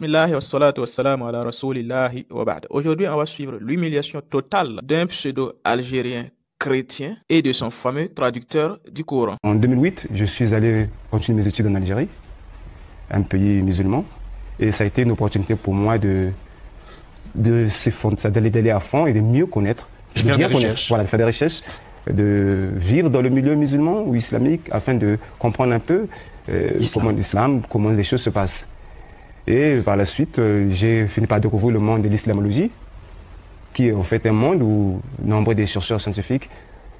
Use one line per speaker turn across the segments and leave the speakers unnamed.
Bismillah wa salatu wa salam ala rasulillahi wa ba'd. Aujourd'hui, on va suivre l'humiliation totale d'un pseudo-algérien chrétien et de son fameux traducteur du Coran.
En 2008, je suis allé continuer mes études en Algérie, un pays musulman, et ça a été une opportunité pour moi d'aller à fond et de mieux connaître, de faire des recherches, de vivre dans le milieu musulman ou islamique afin de comprendre un peu comment l'islam, comment les choses se passent. Et par la suite, j'ai fini par découvrir le monde de l'islamologie, qui est en fait un monde où nombre de chercheurs scientifiques,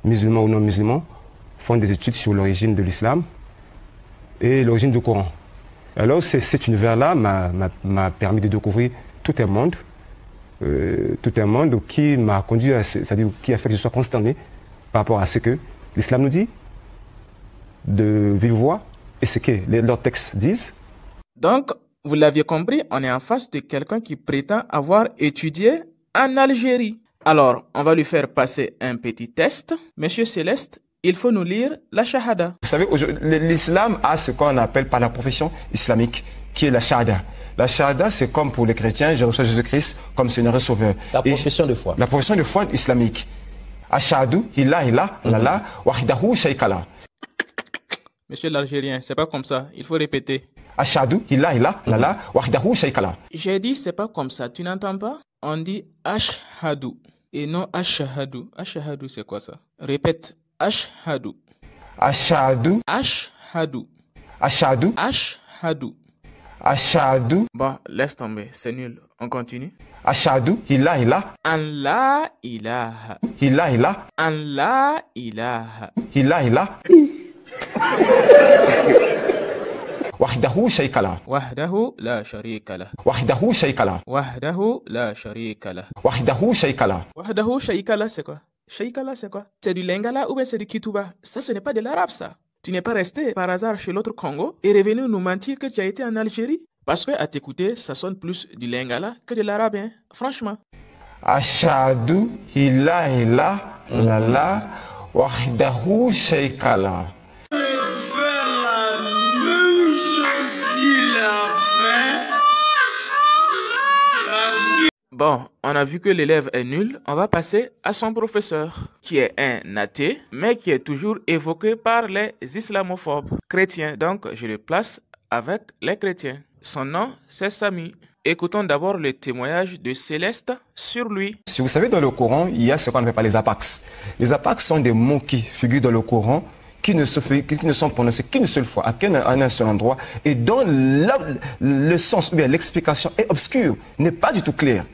musulmans ou non musulmans, font des études sur l'origine de l'islam et l'origine du Coran. Alors cet univers-là m'a permis de découvrir tout un monde qui m'a conduit c'est-à-dire qui a fait que je sois consterné par rapport à ce que l'islam nous dit de vive voix et ce que leurs textes disent.
Donc, vous l'aviez compris, on est en face de quelqu'un qui prétend avoir étudié en Algérie. Alors, on va lui faire passer un petit test. Monsieur Céleste, il faut nous lire la Shahada.
Vous savez, l'islam a ce qu'on appelle par la profession islamique, qui est la Shahada. La Shahada, c'est comme pour les chrétiens, je reçois Jésus-Christ comme Seigneur et Sauveur.
La profession de foi.
La profession de foi islamique. Ashhadu illa illallah wahdahu sharika lah.
Monsieur l'Algérien, c'est pas comme ça, il faut répéter.
Ashhadu illa illallah wahdahu sharika lah.
J'ai dit c'est pas comme ça, tu n'entends pas? On dit ashhadu et non ashhadu. Ashhadu c'est quoi ça? Répète, ashhadu.
Ashhadu.
Ashhadu.
Ashhadu.
Ashhadu.
Ashhadu.
Bon, laisse tomber, c'est nul. On continue.
Ashhadu illa illallah.
An la ilaha.
Illa illallah.
An la ilaha.
Illa illallah. Wahdahu sharika lah.
Wahdahu la sharika lah.
Wahdahu sharika lah.
Wahdahu la sharika lah.
Wahdahu sharika lah.
Wahdahu sharika lah, c'est quoi? Sharika lah, c'est quoi? C'est du lingala ou bien c'est du kituba? Ça, ce n'est pas de l'arabe, ça. Tu n'es pas resté par hasard chez l'autre Congo et revenu nous mentir que tu as été en Algérie? Parce que à t'écouter, ça sonne plus du lingala que de l'arabe, hein? Franchement.
Ashhadu illa illallah wahdahu sharika lah.
Bon, on a vu que l'élève est nul, on va passer à son professeur, qui est un athée, mais qui est toujours évoqué par les islamophobes chrétiens. Donc, je le place avec les chrétiens. Son nom, c'est Sami. Écoutons d'abord le témoignage de Céleste sur lui.
Si vous savez, dans le Coran, il y a ce qu'on appelle les apax. Les apax sont des mots qui figurent dans le Coran, qui ne sont prononcés qu'une seule fois, à un seul endroit, et dont le sens ou bien l'explication est obscure, n'est pas du tout claire.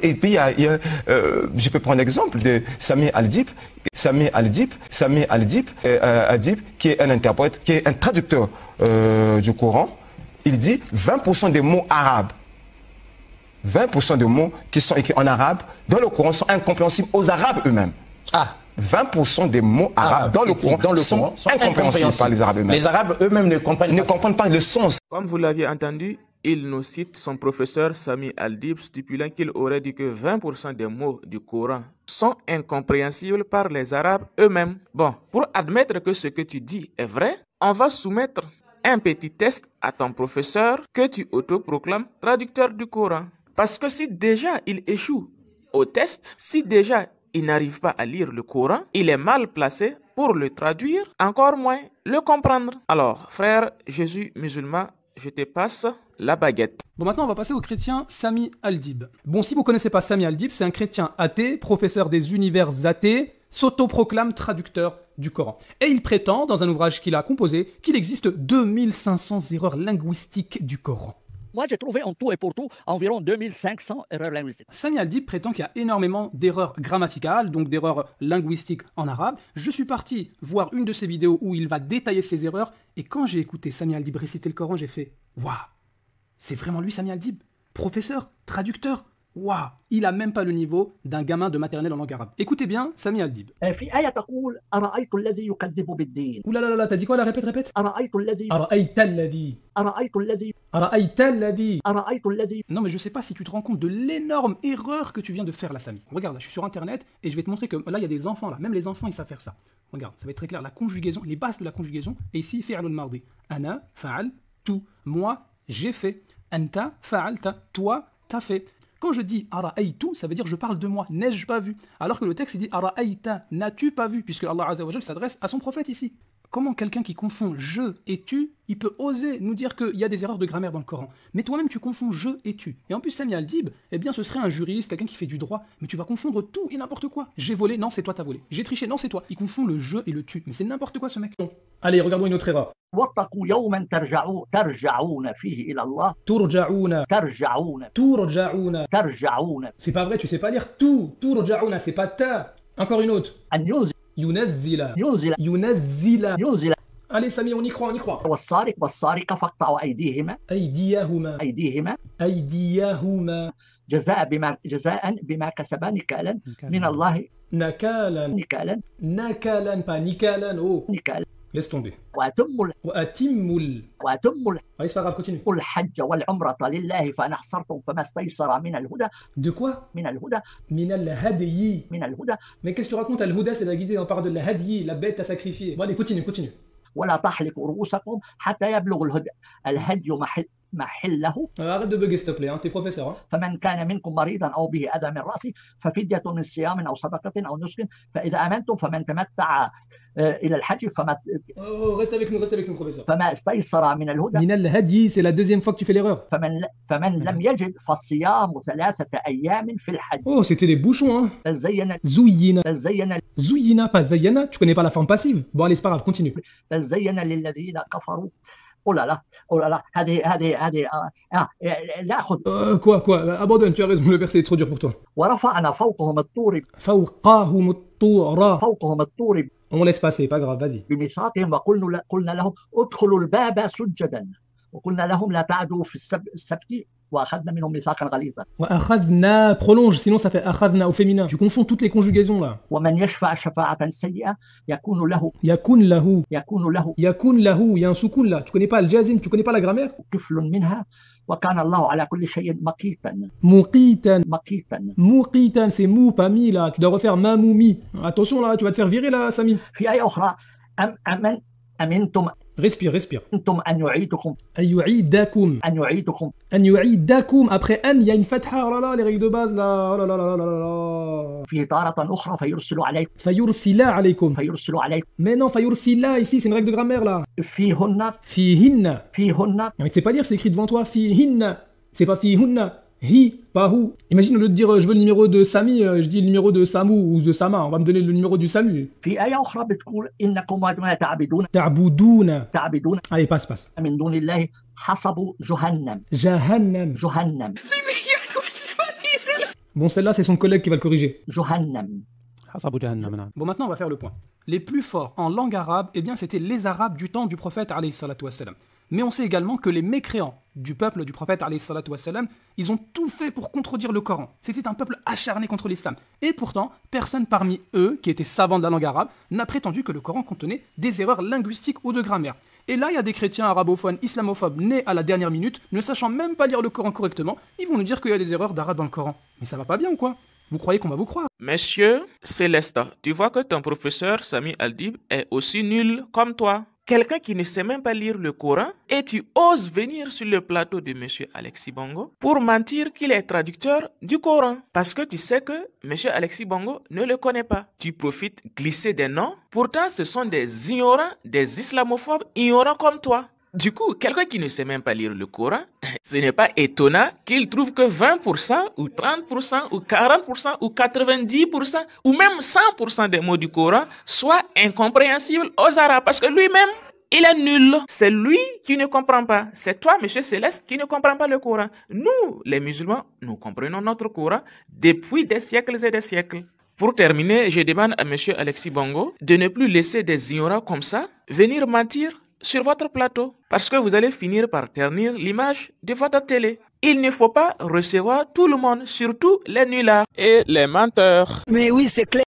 Et puis, je peux prendre l'exemple de Sami Al-Dib, qui est un interprète, qui est un traducteur du Coran. Il dit 20% des mots arabes, 20% des mots qui sont écrits en arabe dans le Coran sont incompréhensibles aux Arabes eux-mêmes.
Ah,
20% des mots arabes dans le Coran sont incompréhensibles par les Arabes eux-mêmes.
Les Arabes eux-mêmes ne comprennent
pas le sens.
Comme vous l'aviez entendu, il nous cite son professeur Sami Al-Dib, stipulant qu'il aurait dit que 20% des mots du Coran sont incompréhensibles par les Arabes eux-mêmes. Bon, pour admettre que ce que tu dis est vrai, on va soumettre un petit test à ton professeur que tu autoproclames traducteur du Coran. Parce que si déjà il échoue au test, si déjà il n'arrive pas à lire le Coran, il est mal placé pour le traduire, encore moins le comprendre. Alors, frère Jésus musulman, je te passe la baguette.
Bon, maintenant, on va passer au chrétien Sami Al-Dib. Bon, si vous ne connaissez pas Sami Al-Dib, c'est un chrétien athée, professeur des univers athées, s'autoproclame traducteur du Coran. Et il prétend, dans un ouvrage qu'il a composé, qu'il existe 2500 erreurs linguistiques du Coran.
Moi, j'ai trouvé en tout et pour tout environ 2500 erreurs linguistiques.
Sami Al-Dib prétend qu'il y a énormément d'erreurs grammaticales, donc d'erreurs linguistiques en arabe. Je suis parti voir une de ses vidéos où il va détailler ces erreurs, et quand j'ai écouté Sami Al-Dib réciter le Coran, j'ai fait « Waouh, c'est vraiment lui Sami Al-Dib, professeur, traducteur. Waouh, il a même pas le niveau d'un gamin de maternelle en langue arabe. » Écoutez bien Sami Al-Dib. Ouh là là là, t'as dit quoi là? Répète. Non mais je sais pas si tu te rends compte de l'énorme erreur que tu viens de faire là, Sami. Regarde, là, je suis sur internet et je vais te montrer que là il y a des enfants là, même les enfants ils savent faire ça. Regarde, ça va être très clair, la conjugaison, les bases de la conjugaison, et ici fi'l al-mardi. Ana, fa'al, tu, moi, j'ai fait. Anta fa'alta. Toi, t'as fait. Quand je dis ara'aytu, ça veut dire je parle de moi, n'ai-je pas vu? Alors que le texte il dit ara'ayta, n'as-tu pas vu? Puisque Allah Azza wa Jal s'adresse à son prophète ici. Comment quelqu'un qui confond je et tu, il peut oser nous dire qu'il y a des erreurs de grammaire dans le Coran? Mais toi-même tu confonds je et tu. Et en plus Sami Al-Dib, eh bien ce serait un juriste, quelqu'un qui fait du droit, mais tu vas confondre tout et n'importe quoi. J'ai volé, non c'est toi t'as volé. J'ai triché, non c'est toi. Il confond le je et le tu. Mais c'est n'importe quoi ce mec. Allez, regardons une autre erreur.
واتقوا يوما ترجعون فيه إلى الله
Turja'una.
ترجعون
Turja'una.
ترجعون
C'est pas vrai, tu sais pas lire tout. Turja'una, c'est pas ta. Encore une autre.
أن
Yunazzila.
ينزل
Yunazzila.
ينزل
Allez Sami, on y croit, on y croit.
والسارق والسارقة فاقطعوا أيديهما
Aydiyahuma. Aydiyahuma.
جزاء بما كسبا نكالا من الله
Nakalan.
نكالا
Nakalan, pas Nikalan. Oh,
نكالا
laisse tomber.
وأتموا
Allez, c'est pas grave, continue.
الحج والعمرة لله فإن أحصرتم فما استيسر من الهدى
De quoi?
من الهدى
Min al-hadiyi.
من الهدى
Mais qu'est-ce que tu racontes? Al-Huda, c'est la guidée, on parle de la hadiyi, la bête à sacrifier. Bon, allez, continue.
ولا تحلقوا رؤوسكم حتى يبلغ الهدي محله
Arrête de bugger, s'il te plaît, hein, t'es professeur. Hein.
فمن كان منكم مريضا أو به أذى من رأسه ففدية من صيام أو صدقة أو نسك فإذا آمنتم فمن تمتع إلى الحج
Oh, reste avec nous, professeur.
فما استيسر من الهدى
Min al-hadiyi, c'est la deuxième fois que tu fais l'erreur.
فمن لم يجد فالصيام 3 أيام في الحج
Oh, c'était des bouchons, hein.
بل زين
Zouyina, pas Zayana, tu connais pas la forme passive. Bon, allez, c'est pas grave, continue.
بل زين للذين كفروا Oh là là, لا خذ
Quoi, abandonne, tu as raison, le verset est trop dur pour toi.
ورفعنا فوقهم الطور
فوقهم الطور. On laisse passer, pas grave, vas-y.
بميثاقهم قلنا لهم ادخلوا الباب سجدا وقلنا لهم لا تعدوا في السبت وأخذنا منهم ميثاقا غليظا.
وأخذنا, prolonge, sinon ça fait أخذنا au féminin. Tu confonds toutes les conjugaisons là.
ومن يشفع شفاعة سيئة يكون له.
يكون له, il y a un soukoun là. Tu connais pas le jazim, tu connais pas la grammaire?
كفل منها وكان الله على كل شيء مقيتا.
مقيتا, c'est mou, pas mi là. Tu dois refaire mamoumi. Attention là, tu vas te faire virer là, Sami.
في آية أخرى أمنتم.
Respire.
أنتم أن يعيدكم.
أن يعيدكم. Après an, il y a une fatha. Oh là là, les règles de base là. Oh là là là là là là.
في تارة أخرى فيرسل عليكم.
فيرسل عليكم. Mais non, فيرسل ici, c'est une règle de grammaire là. فيهن. Mais tu sais pas lire, c'est écrit devant toi. فيهن. C'est pas فيهن. Hi, pas hu. Imagine, au lieu de dire je veux le numéro de Sami, je dis le numéro de Samu ou de Sama. On va me donner le numéro du Samu.
في آية أخرى بتقول إنكم وما تعبدون.
تعبدون. Allez, passe.
من دون الله حسب جهنم.
Bon, celle-là, c'est son collègue qui va le corriger.
جهنم.
Bon, maintenant, on va faire le point. Les plus forts en langue arabe, eh bien, c'était les Arabes du temps du prophète, alayhi salatu wassalam. Mais on sait également que les mécréants du peuple du prophète, alayhi salatu wassalam, ils ont tout fait pour contredire le Coran. C'était un peuple acharné contre l'islam. Et pourtant, personne parmi eux, qui était savant de la langue arabe, n'a prétendu que le Coran contenait des erreurs linguistiques ou de grammaire. Et là, il y a des chrétiens arabophones, islamophobes, nés à la dernière minute, ne sachant même pas lire le Coran correctement, ils vont nous dire qu'il y a des erreurs d'arabe dans le Coran. Mais ça va pas bien ou quoi? Vous croyez qu'on va vous croire?
Monsieur Célestin, tu vois que ton professeur Sami Al-Dib est aussi nul comme toi. Quelqu'un qui ne sait même pas lire le Coran et tu oses venir sur le plateau de monsieur Alexis Bongo pour mentir qu'il est traducteur du Coran. Parce que tu sais que monsieur Alexis Bongo ne le connaît pas. Tu profites glisser des noms. Pourtant, ce sont des ignorants, des islamophobes ignorants comme toi. Du coup, quelqu'un qui ne sait même pas lire le Coran, ce n'est pas étonnant qu'il trouve que 20% ou 30% ou 40% ou 90% ou même 100% des mots du Coran soient incompréhensibles aux Arabes parce que lui-même, il est nul. C'est lui qui ne comprend pas. C'est toi, monsieur Céleste, qui ne comprend pas le Coran. Nous, les musulmans, nous comprenons notre Coran depuis des siècles et des siècles. Pour terminer, je demande à monsieur Alexis Bongo de ne plus laisser des ignorants comme ça venir mentir sur votre plateau, parce que vous allez finir par ternir l'image de votre télé. Il ne faut pas recevoir tout le monde, surtout les nullards et les menteurs.
Mais oui, c'est clair.